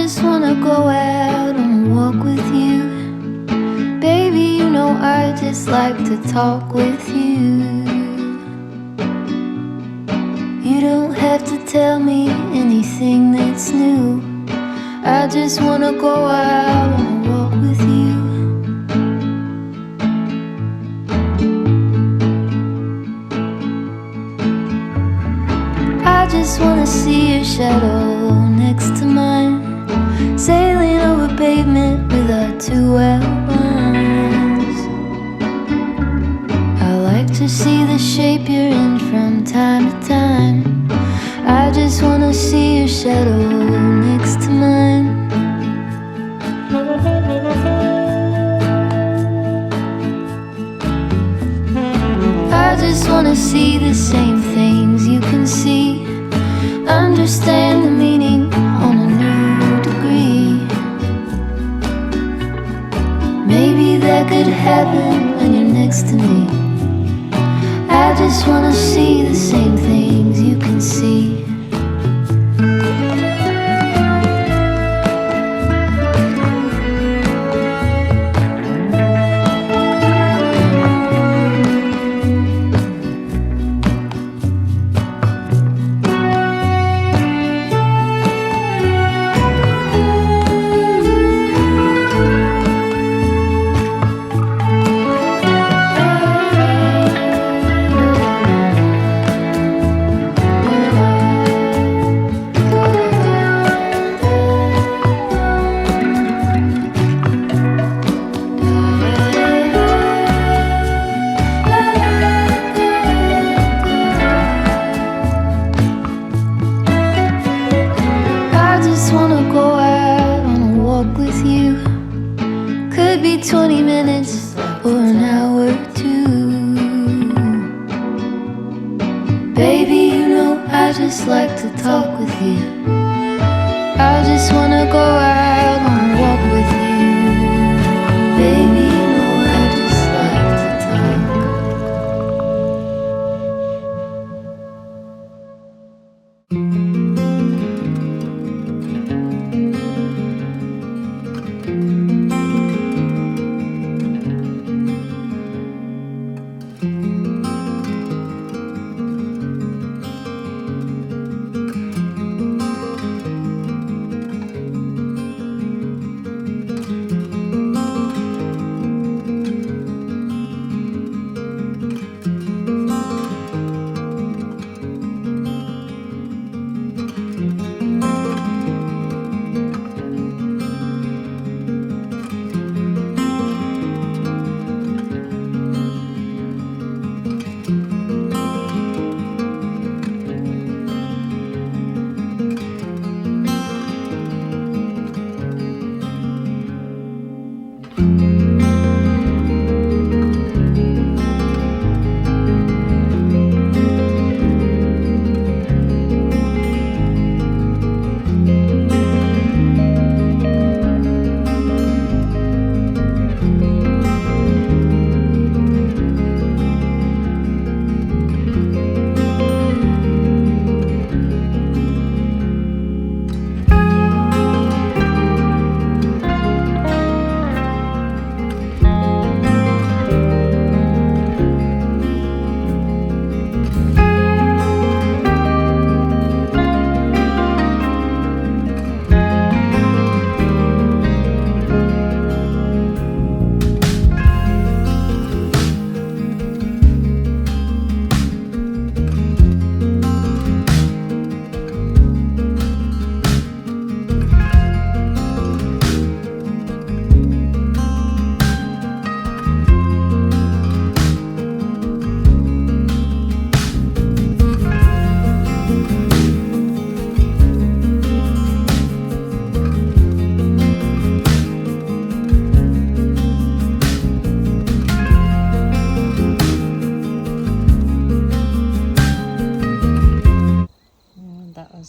just wanna go out on a walk with you. Baby, you know I just like to talk with you. You don't have to tell me anything that's new. I just wanna go out on a walk with you. I just wanna see your shadow next to mine, sailing over pavement with our two outlines. I like to see the shape you're in from time to time. I just wanna see your shadow next to mine. I just wanna see the same things you can see, understand the meaning on a new degree. Maybe that could happen when you're next to me. I just wanna see the same things you can see. Could be 20 minutes or an hour or two. Baby, you know I just like to talk with you. I just wanna go out on a walk with you. Baby, you know I just like to talk.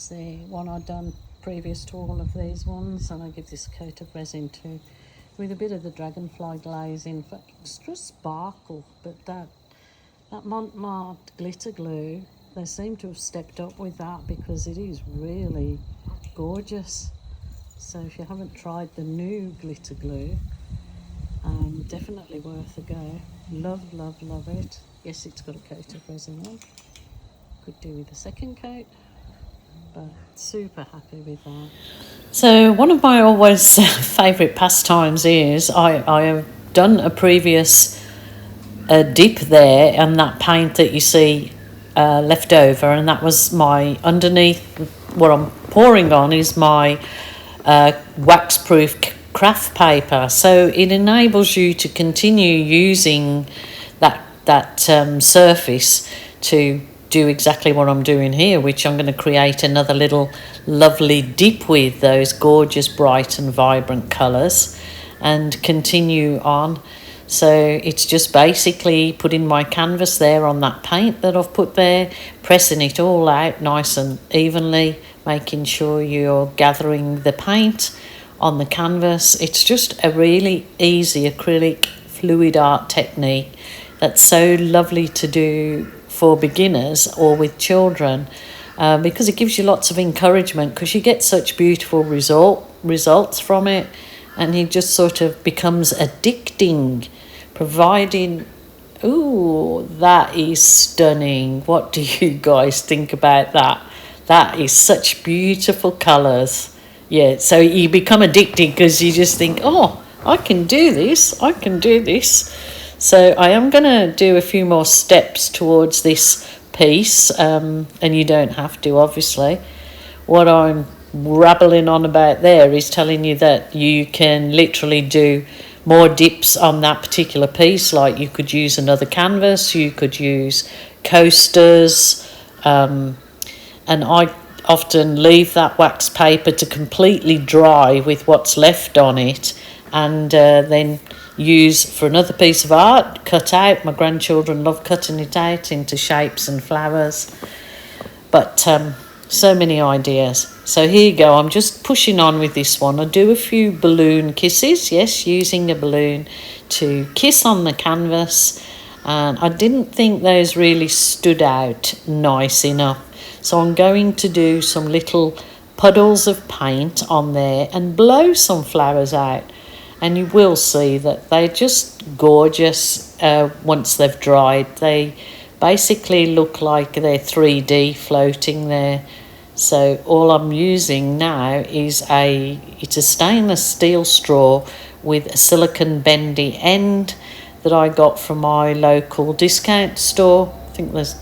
The one I'd done previous to all of these ones, and I give this a coat of resin too, with a bit of the dragonfly glazing for extra sparkle. But that Montmartre glitter glue, they seem to have stepped up with that because it is really gorgeous. So if you haven't tried the new glitter glue, definitely worth a go. Love, love, love it. Yes, it's got a coat of resin on. Could do with a second coat, but super happy with that. So one of my always favourite pastimes is I have done a previous dip there, and that paint that you see left over, and that was my underneath. What I'm pouring on is my wax-proof craft paper, so it enables you to continue using that surface to do exactly what I'm doing here, which I'm going to create another little lovely dip with those gorgeous bright and vibrant colours and continue on. So it's just basically putting my canvas there on that paint that I've put there, pressing it all out nice and evenly, making sure you're gathering the paint on the canvas. It's just a really easy acrylic fluid art technique that's so lovely to do for beginners or with children, because it gives you lots of encouragement, because you get such beautiful results from it, and it just sort of becomes addicting, providing... Ooh, that is stunning. What do you guys think about that? That is such beautiful colours. Yeah, so you become addicted because you just think, oh, I can do this, I can do this. So I am going to do a few more steps towards this piece, and you don't have to, obviously. What I'm rabbling on about there is telling you that you can literally do more dips on that particular piece. Like you could use another canvas, you could use coasters, and I often leave that wax paper to completely dry with what's left on it, and then use for another piece of art, cut out. My grandchildren love cutting it out into shapes and flowers, but so many ideas. So here you go, I'm just pushing on with this one. I do a few balloon kisses, yes, using a balloon to kiss on the canvas, and I didn't think those really stood out nice enough, so I'm going to do some little puddles of paint on there and blow some flowers out, and you will see that they're just gorgeous once they've dried. They basically look like they're 3D floating there. So all I'm using now is it's a stainless steel straw with a silicone bendy end that I got from my local discount store. I think there's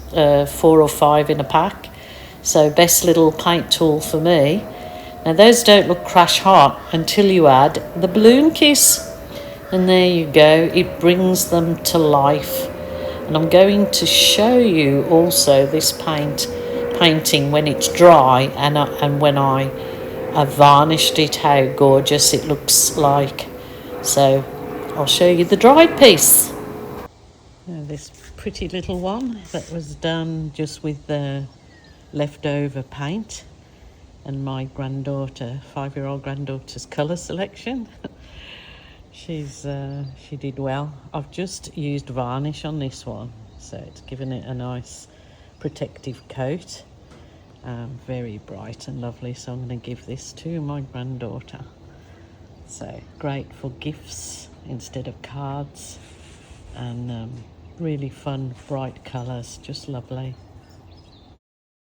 4 or 5 in a pack. So best little paint tool for me. Now those don't look crash hot until you add the balloon kiss. And there you go, it brings them to life. And I'm going to show you also this painting when it's dry, and when I have varnished it, how gorgeous it looks like. So I'll show you the dried piece. This pretty little one that was done just with the leftover paint and my granddaughter, 5-year-old granddaughter's colour selection. She did well. I've just used varnish on this one, so it's given it a nice protective coat. Very bright and lovely, so I'm going to give this to my granddaughter. So great for gifts instead of cards, and really fun bright colours, just lovely.